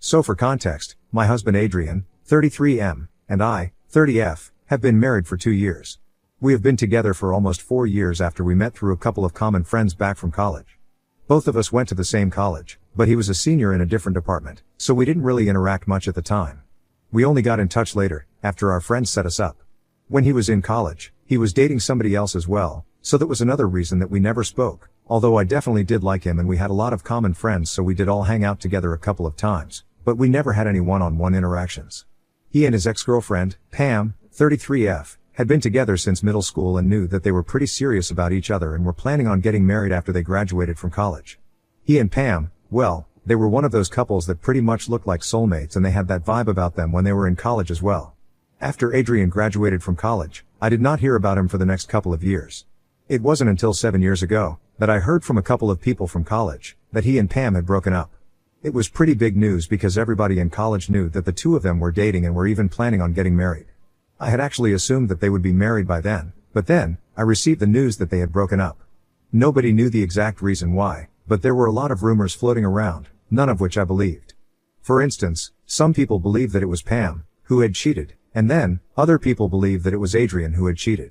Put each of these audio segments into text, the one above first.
So for context, my husband Adrian, 33M, and I, 30F, have been married for 2 years. We have been together for almost 4 years after we met through a couple of common friends back from college. Both of us went to the same college, but he was a senior in a different department, so we didn't really interact much at the time. We only got in touch later, after our friends set us up. When he was in college, he was dating somebody else as well, so that was another reason that we never spoke, although I definitely did like him and we had a lot of common friends, so we did all hang out together a couple of times, but we never had any one-on-one interactions. He and his ex-girlfriend, Pam, 33F, had been together since middle school and knew that they were pretty serious about each other and were planning on getting married after they graduated from college. He and Pam, well, they were one of those couples that pretty much looked like soulmates, and they had that vibe about them when they were in college as well. After Adrian graduated from college, I did not hear about him for the next couple of years. It wasn't until 7 years ago that I heard from a couple of people from college that he and Pam had broken up. It was pretty big news because everybody in college knew that the two of them were dating and were even planning on getting married. I had actually assumed that they would be married by then, but then, I received the news that they had broken up. Nobody knew the exact reason why, but there were a lot of rumors floating around, none of which I believed. For instance, some people believed that it was Pam who had cheated, and then, other people believed that it was Adrian who had cheated.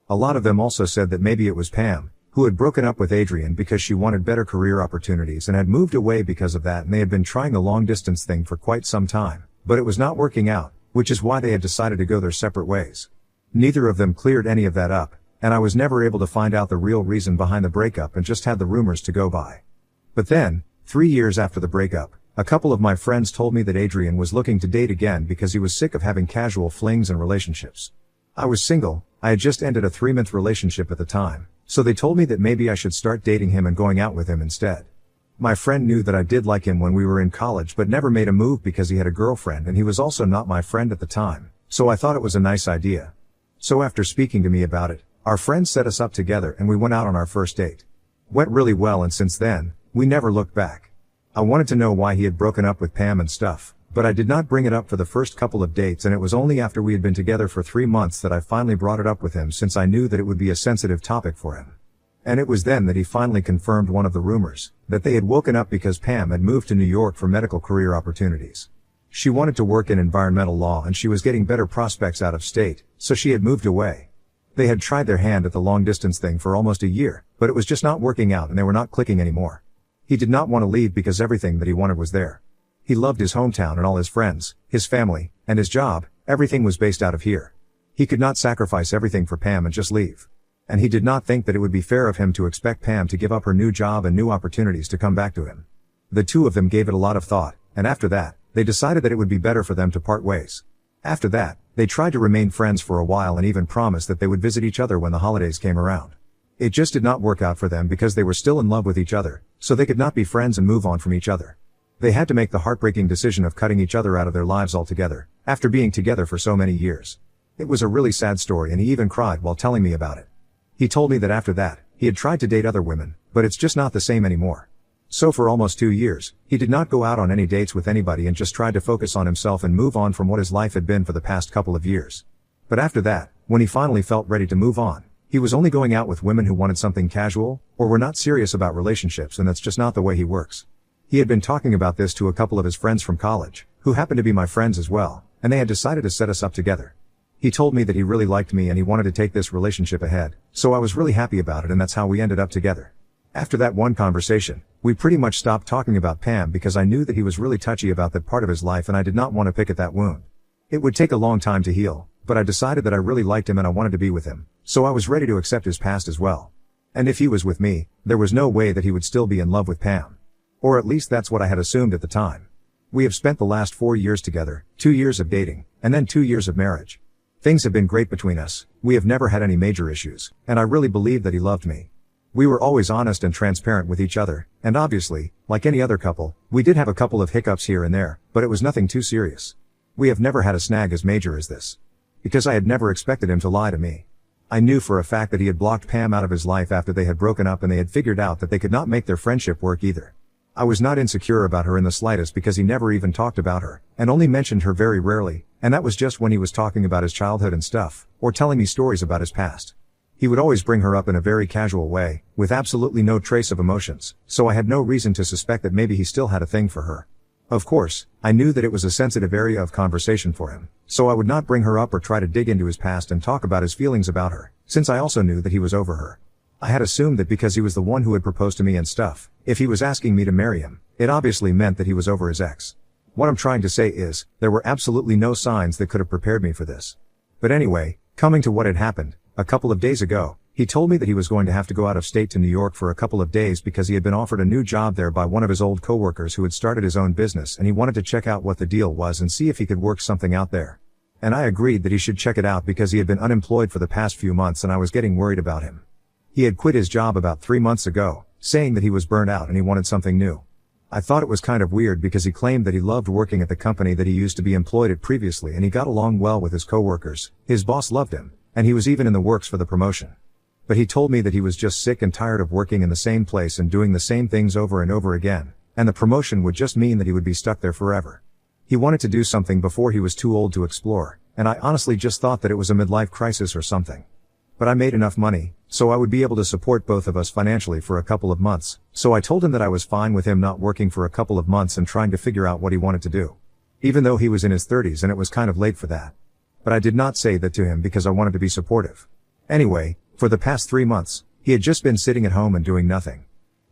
A lot of them also said that maybe it was Pam who had broken up with Adrian because she wanted better career opportunities and had moved away because of that, and they had been trying the long distance thing for quite some time, but it was not working out, which is why they had decided to go their separate ways. Neither of them cleared any of that up, and I was never able to find out the real reason behind the breakup and just had the rumors to go by. But then, 3 years after the breakup, a couple of my friends told me that Adrian was looking to date again because he was sick of having casual flings and relationships. I was single, I had just ended a 3-month relationship at the time, so they told me that maybe I should start dating him and going out with him instead. My friend knew that I did like him when we were in college but never made a move because he had a girlfriend and he was also not my friend at the time, so I thought it was a nice idea. So after speaking to me about it, our friends set us up together and we went out on our first date. Went really well, and since then, we never looked back. I wanted to know why he had broken up with Pam and stuff, but I did not bring it up for the first couple of dates, and it was only after we had been together for 3 months that I finally brought it up with him, since I knew that it would be a sensitive topic for him. And it was then that he finally confirmed one of the rumors, that they had woken up because Pam had moved to New York for medical career opportunities. She wanted to work in environmental law and she was getting better prospects out of state, so she had moved away. They had tried their hand at the long distance thing for almost a year, but it was just not working out and they were not clicking anymore. He did not want to leave because everything that he wanted was there. He loved his hometown and all his friends, his family, and his job. Everything was based out of here. He could not sacrifice everything for Pam and just leave. And he did not think that it would be fair of him to expect Pam to give up her new job and new opportunities to come back to him. The two of them gave it a lot of thought, and after that, they decided that it would be better for them to part ways. After that, they tried to remain friends for a while and even promised that they would visit each other when the holidays came around. It just did not work out for them because they were still in love with each other, so they could not be friends and move on from each other. They had to make the heartbreaking decision of cutting each other out of their lives altogether, after being together for so many years. It was a really sad story and he even cried while telling me about it. He told me that after that, he had tried to date other women, but it's just not the same anymore. So for almost 2 years, he did not go out on any dates with anybody and just tried to focus on himself and move on from what his life had been for the past couple of years. But after that, when he finally felt ready to move on, he was only going out with women who wanted something casual, or were not serious about relationships, and that's just not the way he works. He had been talking about this to a couple of his friends from college, who happened to be my friends as well, and they had decided to set us up together. He told me that he really liked me and he wanted to take this relationship ahead, so I was really happy about it, and that's how we ended up together. After that one conversation, we pretty much stopped talking about Pam because I knew that he was really touchy about that part of his life and I did not want to pick at that wound. It would take a long time to heal, but I decided that I really liked him and I wanted to be with him, so I was ready to accept his past as well. And if he was with me, there was no way that he would still be in love with Pam. Or at least that's what I had assumed at the time. We have spent the last 4 years together, 2 years of dating, and then 2 years of marriage. Things have been great between us, we have never had any major issues, and I really believe that he loved me. We were always honest and transparent with each other, and obviously, like any other couple, we did have a couple of hiccups here and there, but it was nothing too serious. We have never had a snag as major as this. Because I had never expected him to lie to me. I knew for a fact that he had blocked Pam out of his life after they had broken up and they had figured out that they could not make their friendship work either. I was not insecure about her in the slightest because he never even talked about her, and only mentioned her very rarely, and that was just when he was talking about his childhood and stuff, or telling me stories about his past. He would always bring her up in a very casual way, with absolutely no trace of emotions, so I had no reason to suspect that maybe he still had a thing for her. Of course, I knew that it was a sensitive area of conversation for him, so I would not bring her up or try to dig into his past and talk about his feelings about her, since I also knew that he was over her. I had assumed that because he was the one who had proposed to me and stuff, if he was asking me to marry him, it obviously meant that he was over his ex. What I'm trying to say is, there were absolutely no signs that could have prepared me for this. But anyway, coming to what had happened, a couple of days ago, he told me that he was going to have to go out of state to New York for a couple of days because he had been offered a new job there by one of his old coworkers who had started his own business, and he wanted to check out what the deal was and see if he could work something out there. And I agreed that he should check it out because he had been unemployed for the past few months and I was getting worried about him. He had quit his job about 3 months ago, saying that he was burnt out and he wanted something new. I thought it was kind of weird because he claimed that he loved working at the company that he used to be employed at previously and he got along well with his coworkers, his boss loved him, and he was even in the works for the promotion. But he told me that he was just sick and tired of working in the same place and doing the same things over and over again, and the promotion would just mean that he would be stuck there forever. He wanted to do something before he was too old to explore, and I honestly just thought that it was a midlife crisis or something. But I made enough money, so I would be able to support both of us financially for a couple of months, so I told him that I was fine with him not working for a couple of months and trying to figure out what he wanted to do. Even though he was in his 30s and it was kind of late for that. But I did not say that to him because I wanted to be supportive. Anyway, for the past 3 months, he had just been sitting at home and doing nothing.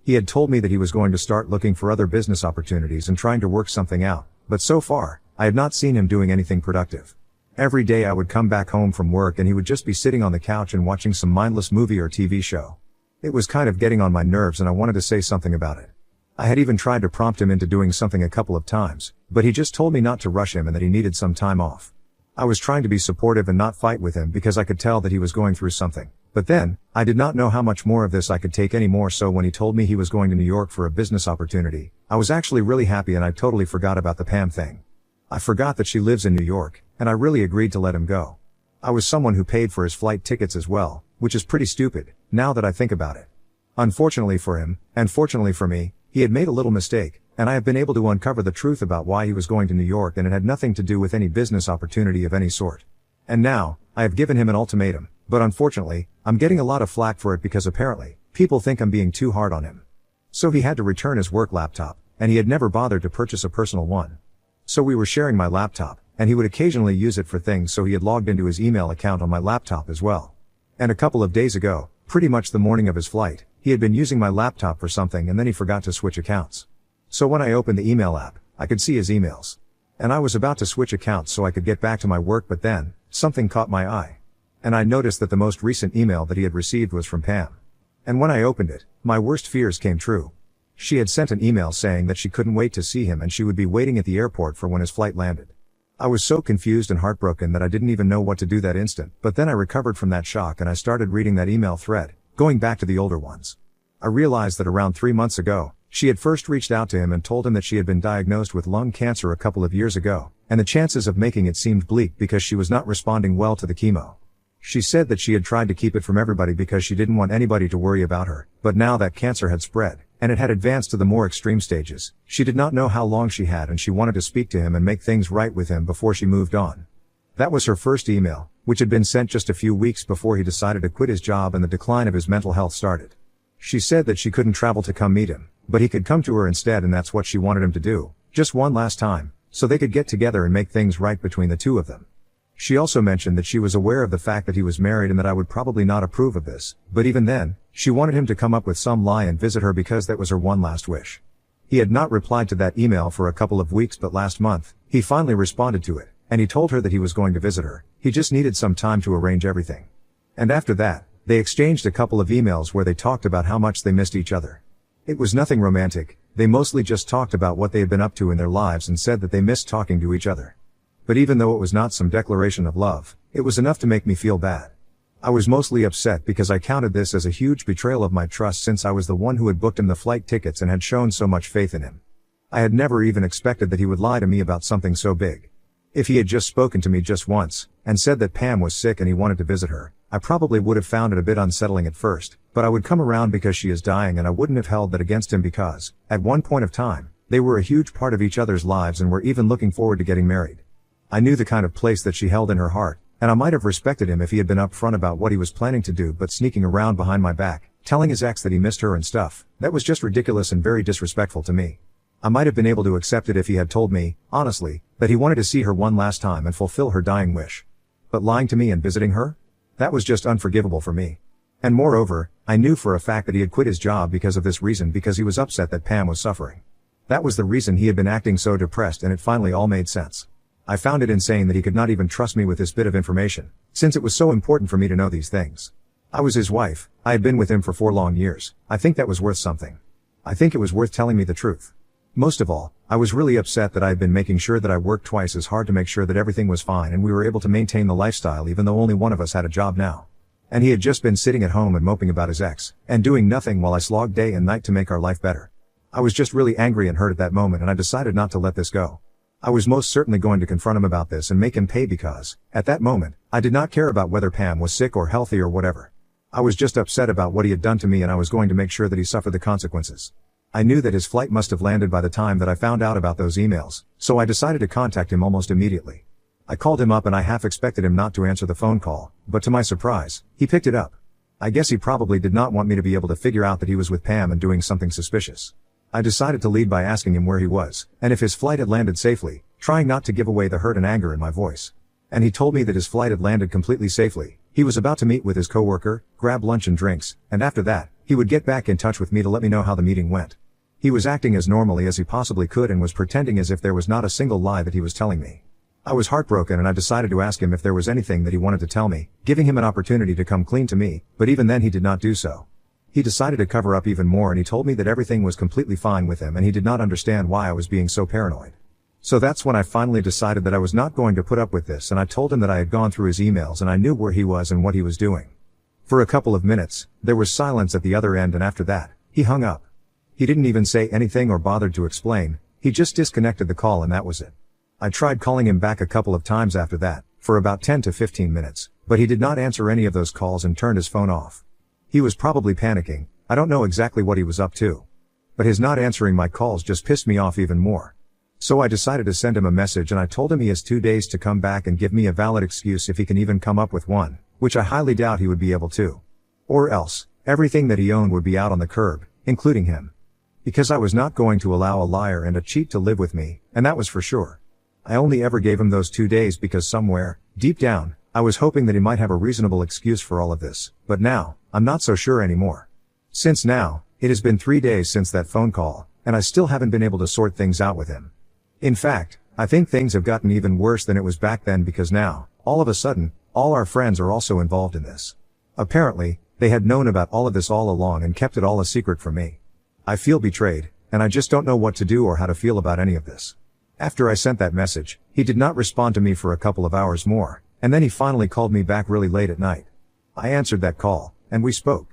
He had told me that he was going to start looking for other business opportunities and trying to work something out, but so far, I had not seen him doing anything productive. Every day I would come back home from work and he would just be sitting on the couch and watching some mindless movie or TV show. It was kind of getting on my nerves and I wanted to say something about it. I had even tried to prompt him into doing something a couple of times, but he just told me not to rush him and that he needed some time off. I was trying to be supportive and not fight with him because I could tell that he was going through something. But then, I did not know how much more of this I could take anymore, so when he told me he was going to New York for a business opportunity, I was actually really happy and I totally forgot about the Pam thing. I forgot that she lives in New York, and I really agreed to let him go. I was someone who paid for his flight tickets as well, which is pretty stupid, now that I think about it. Unfortunately for him, and fortunately for me, he had made a little mistake, and I have been able to uncover the truth about why he was going to New York, and it had nothing to do with any business opportunity of any sort. And now, I have given him an ultimatum, but unfortunately, I'm getting a lot of flack for it because apparently, people think I'm being too hard on him. So he had to return his work laptop, and he had never bothered to purchase a personal one. So we were sharing my laptop, and he would occasionally use it for things, so he had logged into his email account on my laptop as well. And a couple of days ago, pretty much the morning of his flight, he had been using my laptop for something and then he forgot to switch accounts. So when I opened the email app, I could see his emails. And I was about to switch accounts so I could get back to my work, but then, something caught my eye. And I noticed that the most recent email that he had received was from Pam. And when I opened it, my worst fears came true. She had sent an email saying that she couldn't wait to see him and she would be waiting at the airport for when his flight landed. I was so confused and heartbroken that I didn't even know what to do that instant, but then I recovered from that shock and I started reading that email thread, going back to the older ones. I realized that around 3 months ago, she had first reached out to him and told him that she had been diagnosed with lung cancer a couple of years ago, and the chances of making it seemed bleak because she was not responding well to the chemo. She said that she had tried to keep it from everybody because she didn't want anybody to worry about her, but now that cancer had spread, and it had advanced to the more extreme stages, she did not know how long she had and she wanted to speak to him and make things right with him before she moved on. That was her first email, which had been sent just a few weeks before he decided to quit his job and the decline of his mental health started. She said that she couldn't travel to come meet him, but he could come to her instead, and that's what she wanted him to do, just one last time, so they could get together and make things right between the two of them. She also mentioned that she was aware of the fact that he was married and that I would probably not approve of this, but even then, she wanted him to come up with some lie and visit her because that was her one last wish. He had not replied to that email for a couple of weeks, but last month, he finally responded to it, and he told her that he was going to visit her. He just needed some time to arrange everything. And after that, they exchanged a couple of emails where they talked about how much they missed each other. It was nothing romantic, they mostly just talked about what they had been up to in their lives and said that they missed talking to each other. But even though it was not some declaration of love, it was enough to make me feel bad. I was mostly upset because I counted this as a huge betrayal of my trust, since I was the one who had booked him the flight tickets and had shown so much faith in him. I had never even expected that he would lie to me about something so big. If he had just spoken to me just once, and said that Pam was sick and he wanted to visit her, I probably would have found it a bit unsettling at first, but I would come around because she is dying, and I wouldn't have held that against him because, at one point of time, they were a huge part of each other's lives and were even looking forward to getting married. I knew the kind of place that she held in her heart, and I might have respected him if he had been upfront about what he was planning to do, but sneaking around behind my back, telling his ex that he missed her and stuff, that was just ridiculous and very disrespectful to me. I might have been able to accept it if he had told me, honestly, that he wanted to see her one last time and fulfill her dying wish. But lying to me and visiting her? That was just unforgivable for me. And moreover, I knew for a fact that he had quit his job because of this reason, because he was upset that Pam was suffering. That was the reason he had been acting so depressed, and it finally all made sense. I found it insane that he could not even trust me with this bit of information, since it was so important for me to know these things. I was his wife, I had been with him for 4 long years. I think that was worth something. I think it was worth telling me the truth. Most of all, I was really upset that I had been making sure that I worked twice as hard to make sure that everything was fine and we were able to maintain the lifestyle even though only one of us had a job now. And he had just been sitting at home and moping about his ex, and doing nothing while I slogged day and night to make our life better. I was just really angry and hurt at that moment, and I decided not to let this go. I was most certainly going to confront him about this and make him pay because, at that moment, I did not care about whether Pam was sick or healthy or whatever. I was just upset about what he had done to me, and I was going to make sure that he suffered the consequences. I knew that his flight must have landed by the time that I found out about those emails, so I decided to contact him almost immediately. I called him up and I half expected him not to answer the phone call, but to my surprise, he picked it up. I guess he probably did not want me to be able to figure out that he was with Pam and doing something suspicious. I decided to lead by asking him where he was, and if his flight had landed safely, trying not to give away the hurt and anger in my voice. And he told me that his flight had landed completely safely. He was about to meet with his coworker, grab lunch and drinks, and after that, he would get back in touch with me to let me know how the meeting went. He was acting as normally as he possibly could and was pretending as if there was not a single lie that he was telling me. I was heartbroken and I decided to ask him if there was anything that he wanted to tell me, giving him an opportunity to come clean to me, but even then he did not do so. He decided to cover up even more and he told me that everything was completely fine with him and he did not understand why I was being so paranoid. So that's when I finally decided that I was not going to put up with this, and I told him that I had gone through his emails and I knew where he was and what he was doing. For a couple of minutes, there was silence at the other end, and after that, he hung up. He didn't even say anything or bothered to explain, he just disconnected the call and that was it. I tried calling him back a couple of times after that, for about 10 to 15 minutes, but he did not answer any of those calls and turned his phone off. He was probably panicking, I don't know exactly what he was up to. But his not answering my calls just pissed me off even more. So I decided to send him a message and I told him he has 2 days to come back and give me a valid excuse if he can even come up with one, which I highly doubt he would be able to. Or else, everything that he owned would be out on the curb, including him. Because I was not going to allow a liar and a cheat to live with me, and that was for sure. I only ever gave him those 2 days because somewhere, deep down, I was hoping that he might have a reasonable excuse for all of this, but now, I'm not so sure anymore. Since now, it has been 3 days since that phone call, and I still haven't been able to sort things out with him. In fact, I think things have gotten even worse than it was back then because now, all of a sudden, all our friends are also involved in this. Apparently, they had known about all of this all along and kept it all a secret from me. I feel betrayed, and I just don't know what to do or how to feel about any of this. After I sent that message, he did not respond to me for a couple of hours more, and then he finally called me back really late at night. I answered that call, and we spoke.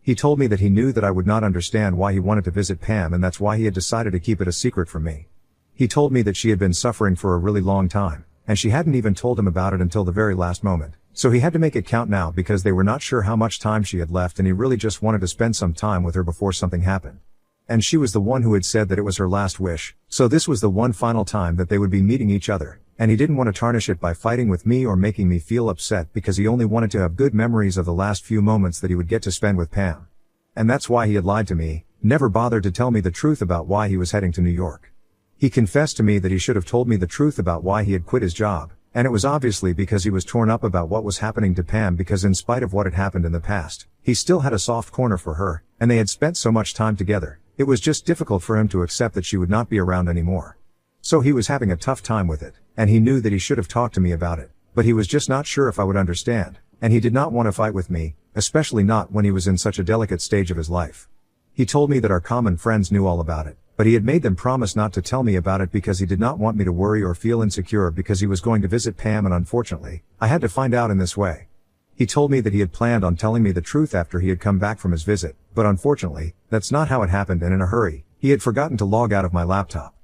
He told me that he knew that I would not understand why he wanted to visit Pam, and that's why he had decided to keep it a secret from me. He told me that she had been suffering for a really long time, and she hadn't even told him about it until the very last moment, so he had to make it count now because they were not sure how much time she had left and he really just wanted to spend some time with her before something happened. And she was the one who had said that it was her last wish, so this was the one final time that they would be meeting each other, and he didn't want to tarnish it by fighting with me or making me feel upset because he only wanted to have good memories of the last few moments that he would get to spend with Pam. And that's why he had lied to me, never bothered to tell me the truth about why he was heading to New York. He confessed to me that he should have told me the truth about why he had quit his job, and it was obviously because he was torn up about what was happening to Pam because in spite of what had happened in the past, he still had a soft corner for her, and they had spent so much time together. It was just difficult for him to accept that she would not be around anymore. So he was having a tough time with it, and he knew that he should have talked to me about it, but he was just not sure if I would understand, and he did not want to fight with me, especially not when he was in such a delicate stage of his life. He told me that our common friends knew all about it, but he had made them promise not to tell me about it because he did not want me to worry or feel insecure because he was going to visit Pam, and unfortunately, I had to find out in this way. He told me that he had planned on telling me the truth after he had come back from his visit, but unfortunately, that's not how it happened, and in a hurry, he had forgotten to log out of my laptop.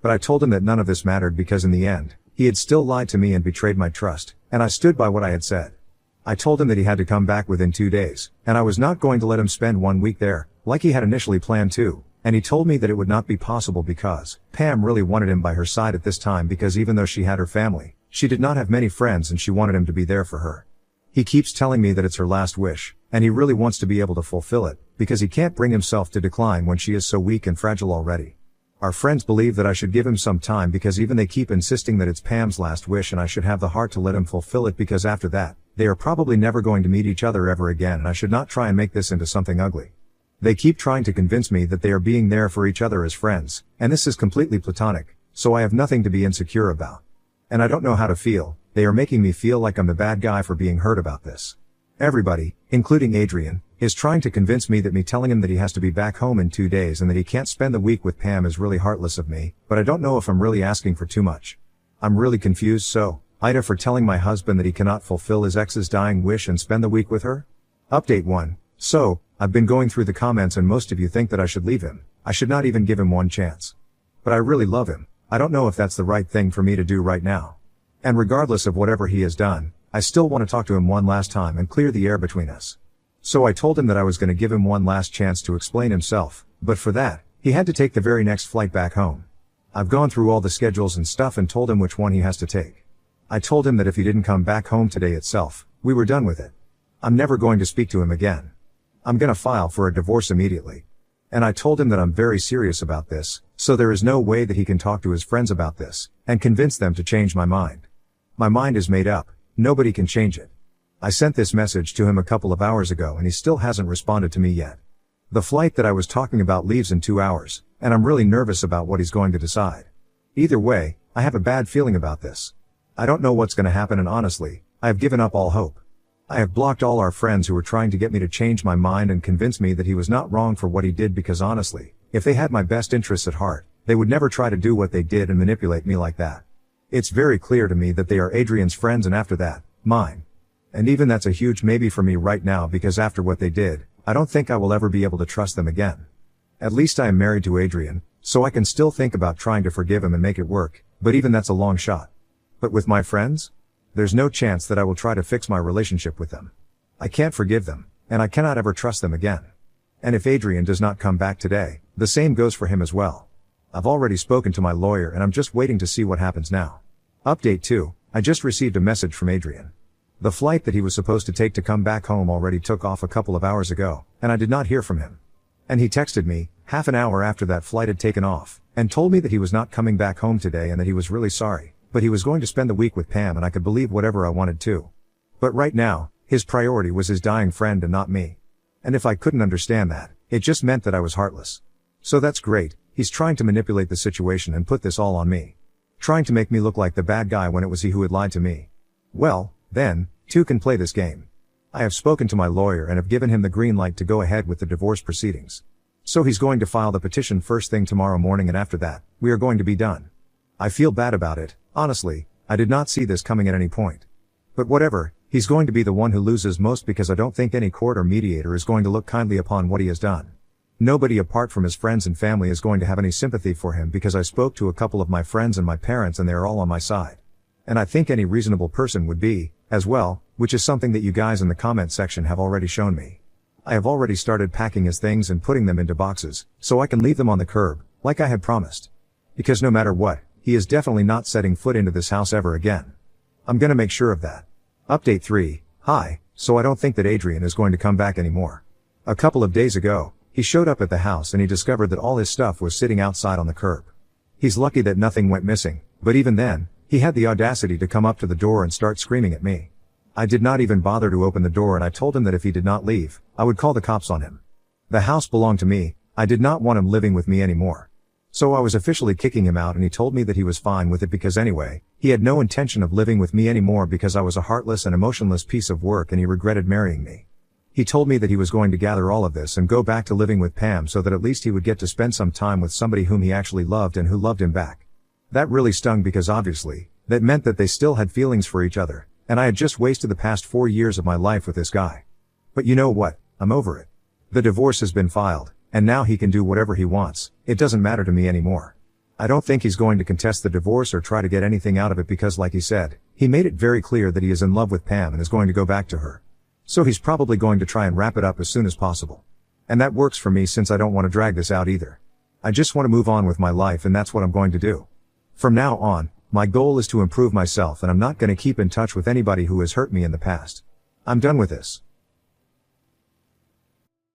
But I told him that none of this mattered because in the end, he had still lied to me and betrayed my trust, and I stood by what I had said. I told him that he had to come back within 2 days, and I was not going to let him spend 1 week there, like he had initially planned to, and he told me that it would not be possible because Pam really wanted him by her side at this time because even though she had her family, she did not have many friends and she wanted him to be there for her. He keeps telling me that it's her last wish, and he really wants to be able to fulfill it, because he can't bring himself to decline when she is so weak and fragile already. Our friends believe that I should give him some time because even they keep insisting that it's Pam's last wish and I should have the heart to let him fulfill it because after that, they are probably never going to meet each other ever again and I should not try and make this into something ugly. They keep trying to convince me that they are being there for each other as friends, and this is completely platonic, so I have nothing to be insecure about. And I don't know how to feel, they are making me feel like I'm the bad guy for being hurt about this. Everybody, including Adrian, is trying to convince me that me telling him that he has to be back home in 2 days and that he can't spend the week with Pam is really heartless of me, but I don't know if I'm really asking for too much. I'm really confused so, Ida for telling my husband that he cannot fulfill his ex's dying wish and spend the week with her? Update 1. So, I've been going through the comments and most of you think that I should leave him. I should not even give him one chance. But I really love him. I don't know if that's the right thing for me to do right now. And regardless of whatever he has done, I still want to talk to him one last time and clear the air between us. So I told him that I was going to give him one last chance to explain himself, but for that, he had to take the very next flight back home. I've gone through all the schedules and stuff and told him which one he has to take. I told him that if he didn't come back home today itself, we were done with it. I'm never going to speak to him again. I'm gonna file for a divorce immediately. And I told him that I'm very serious about this, so there is no way that he can talk to his friends about this, and convince them to change my mind. My mind is made up, nobody can change it. I sent this message to him a couple of hours ago and he still hasn't responded to me yet. The flight that I was talking about leaves in 2 hours, and I'm really nervous about what he's going to decide. Either way, I have a bad feeling about this. I don't know what's gonna happen and honestly, I have given up all hope. I have blocked all our friends who were trying to get me to change my mind and convince me that he was not wrong for what he did because honestly, if they had my best interests at heart, they would never try to do what they did and manipulate me like that. It's very clear to me that they are Adrian's friends and after that, mine. And even that's a huge maybe for me right now because after what they did, I don't think I will ever be able to trust them again. At least I am married to Adrian, so I can still think about trying to forgive him and make it work, but even that's a long shot. But with my friends? There's no chance that I will try to fix my relationship with them. I can't forgive them, and I cannot ever trust them again. And if Adrian does not come back today, the same goes for him as well. I've already spoken to my lawyer and I'm just waiting to see what happens now. Update 2, I just received a message from Adrian. The flight that he was supposed to take to come back home already took off a couple of hours ago, and I did not hear from him. And he texted me, half an hour after that flight had taken off, and told me that he was not coming back home today and that he was really sorry. But he was going to spend the week with Pam and I could believe whatever I wanted to. But right now, his priority was his dying friend and not me. And if I couldn't understand that, it just meant that I was heartless. So that's great, he's trying to manipulate the situation and put this all on me. Trying to make me look like the bad guy when it was he who had lied to me. Well, then, two can play this game. I have spoken to my lawyer and have given him the green light to go ahead with the divorce proceedings. So he's going to file the petition first thing tomorrow morning and after that, we are going to be done. I feel bad about it, honestly, I did not see this coming at any point. But whatever, he's going to be the one who loses most because I don't think any court or mediator is going to look kindly upon what he has done. Nobody apart from his friends and family is going to have any sympathy for him because I spoke to a couple of my friends and my parents and they are all on my side. And I think any reasonable person would be, as well, which is something that you guys in the comment section have already shown me. I have already started packing his things and putting them into boxes, so I can leave them on the curb, like I had promised. Because no matter what, he is definitely not setting foot into this house ever again. I'm gonna make sure of that. Update 3, hi, so I don't think that Adrian is going to come back anymore. A couple of days ago, he showed up at the house and he discovered that all his stuff was sitting outside on the curb. He's lucky that nothing went missing, but even then, he had the audacity to come up to the door and start screaming at me. I did not even bother to open the door and I told him that if he did not leave, I would call the cops on him. The house belonged to me, I did not want him living with me anymore. So I was officially kicking him out and he told me that he was fine with it because anyway, he had no intention of living with me anymore because I was a heartless and emotionless piece of work and he regretted marrying me. He told me that he was going to gather all of this and go back to living with Pam so that at least he would get to spend some time with somebody whom he actually loved and who loved him back. That really stung because obviously, that meant that they still had feelings for each other, and I had just wasted the past 4 years of my life with this guy. But you know what, I'm over it. The divorce has been filed. And now he can do whatever he wants, it doesn't matter to me anymore. I don't think he's going to contest the divorce or try to get anything out of it because like he said, he made it very clear that he is in love with Pam and is going to go back to her. So he's probably going to try and wrap it up as soon as possible. And that works for me since I don't want to drag this out either. I just want to move on with my life and that's what I'm going to do. From now on, my goal is to improve myself and I'm not going to keep in touch with anybody who has hurt me in the past. I'm done with this.